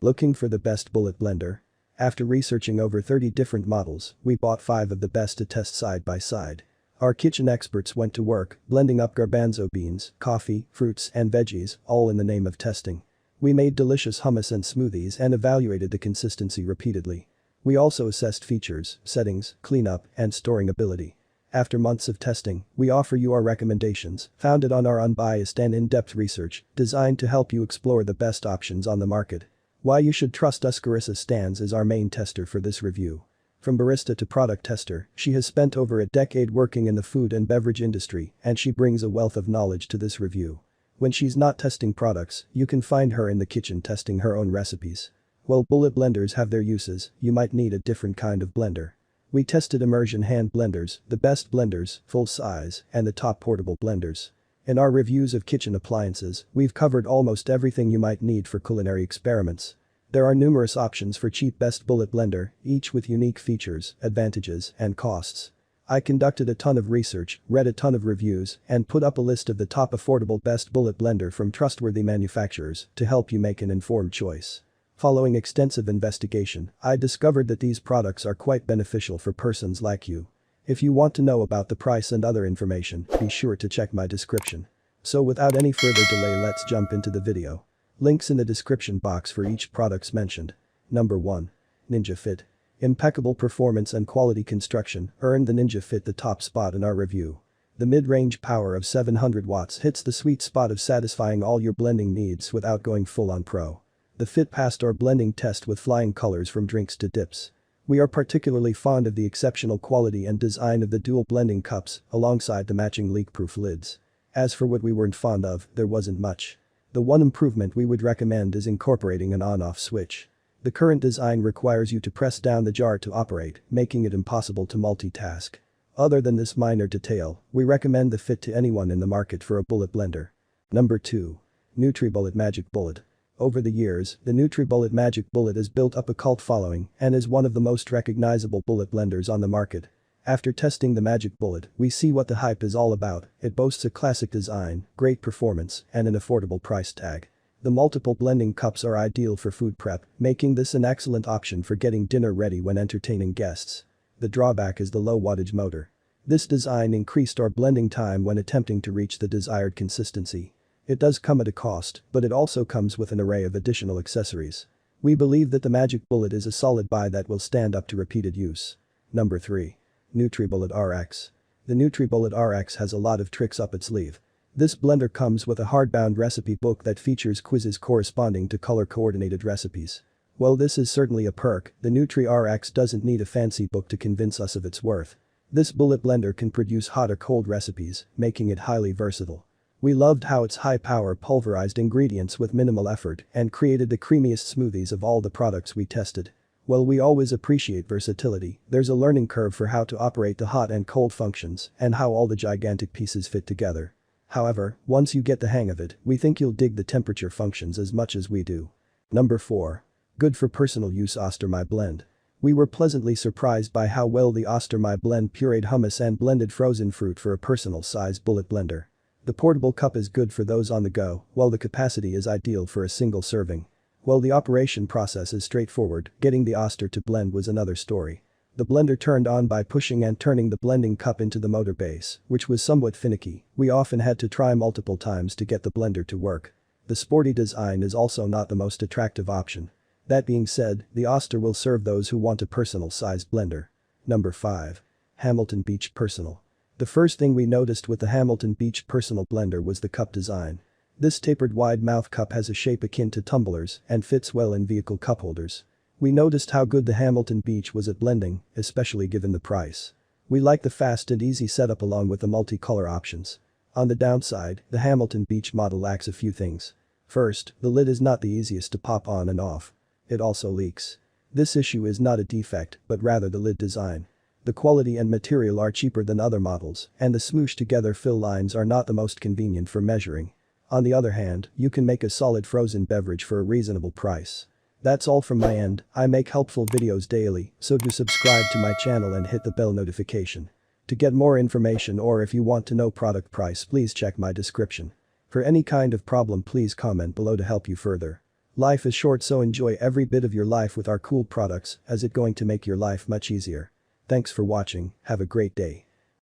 Looking for the best bullet blender? After researching over 30 different models, we bought 5 of the best to test side by side. Our kitchen experts went to work, blending up garbanzo beans, coffee, fruits, and veggies, all in the name of testing. We made delicious hummus and smoothies and evaluated the consistency repeatedly. We also assessed features, settings, cleanup, and storing ability. After months of testing, we offer you our recommendations, founded on our unbiased and in-depth research, designed to help you explore the best options on the market. Why you should trust us. Carissa stands as our main tester for this review. From barista to product tester, she has spent over a decade working in the food and beverage industry, and she brings a wealth of knowledge to this review. When she's not testing products, you can find her in the kitchen testing her own recipes. While bullet blenders have their uses, you might need a different kind of blender. We tested immersion hand blenders, the best blenders, full size, and the top portable blenders. In our reviews of kitchen appliances, we've covered almost everything you might need for culinary experiments. There are numerous options for cheap best bullet blender, each with unique features, advantages, and costs. I conducted a ton of research, read a ton of reviews, and put up a list of the top affordable best bullet blender from trustworthy manufacturers to help you make an informed choice. Following extensive investigation, I discovered that these products are quite beneficial for persons like you. If you want to know about the price and other information, be sure to check my description. So without any further delay, let's jump into the video. Links in the description box for each products mentioned. Number 1. Ninja Fit. Impeccable performance and quality construction earned the Ninja Fit the top spot in our review. The mid-range power of 700 watts hits the sweet spot of satisfying all your blending needs without going full-on pro. The Fit passed our blending test with flying colors from drinks to dips. We are particularly fond of the exceptional quality and design of the dual blending cups alongside the matching leak-proof lids. As for what we weren't fond of, there wasn't much. The one improvement we would recommend is incorporating an on-off switch. The current design requires you to press down the jar to operate, making it impossible to multitask. Other than this minor detail, we recommend the Fit to anyone in the market for a bullet blender. Number 2. NutriBullet Magic Bullet. Over the years, the NutriBullet Magic Bullet has built up a cult following and is one of the most recognizable bullet blenders on the market. After testing the Magic Bullet, we see what the hype is all about. It boasts a classic design, great performance, and an affordable price tag. The multiple blending cups are ideal for food prep, making this an excellent option for getting dinner ready when entertaining guests. The drawback is the low wattage motor. This design increased our blending time when attempting to reach the desired consistency. It does come at a cost, but it also comes with an array of additional accessories. We believe that the Magic Bullet is a solid buy that will stand up to repeated use. Number 3. NutriBullet Rx. The NutriBullet Rx has a lot of tricks up its sleeve. This blender comes with a hardbound recipe book that features quizzes corresponding to color-coordinated recipes. While this is certainly a perk, the Nutri Rx doesn't need a fancy book to convince us of its worth. This bullet blender can produce hot or cold recipes, making it highly versatile. We loved how its high-power pulverized ingredients with minimal effort and created the creamiest smoothies of all the products we tested. While we always appreciate versatility, there's a learning curve for how to operate the hot and cold functions and how all the gigantic pieces fit together. However, once you get the hang of it, we think you'll dig the temperature functions as much as we do. Number 4. Good for personal use Oster My Blend. We were pleasantly surprised by how well the Oster My Blend pureed hummus and blended frozen fruit for a personal-size bullet blender. The portable cup is good for those on the go, while the capacity is ideal for a single serving. While the operation process is straightforward, getting the Oster to blend was another story. The blender turned on by pushing and turning the blending cup into the motor base, which was somewhat finicky. We often had to try multiple times to get the blender to work. The sporty design is also not the most attractive option. That being said, the Oster will serve those who want a personal-sized blender. Number 5. Hamilton Beach Personal. The first thing we noticed with the Hamilton Beach Personal blender was the cup design. This tapered wide mouth cup has a shape akin to tumblers and fits well in vehicle cup holders. We noticed how good the Hamilton Beach was at blending, especially given the price. We like the fast and easy setup along with the multicolor options. On the downside, the Hamilton Beach model lacks a few things. First, the lid is not the easiest to pop on and off. It also leaks. This issue is not a defect, but rather the lid design. The quality and material are cheaper than other models, and the smoosh-together fill lines are not the most convenient for measuring. On the other hand, you can make a solid frozen beverage for a reasonable price. That's all from my end. I make helpful videos daily, so do subscribe to my channel and hit the bell notification. To get more information or if you want to know product price, please check my description. For any kind of problem, please comment below to help you further. Life is short, so enjoy every bit of your life with our cool products, as it going to make your life much easier. Thanks for watching, have a great day.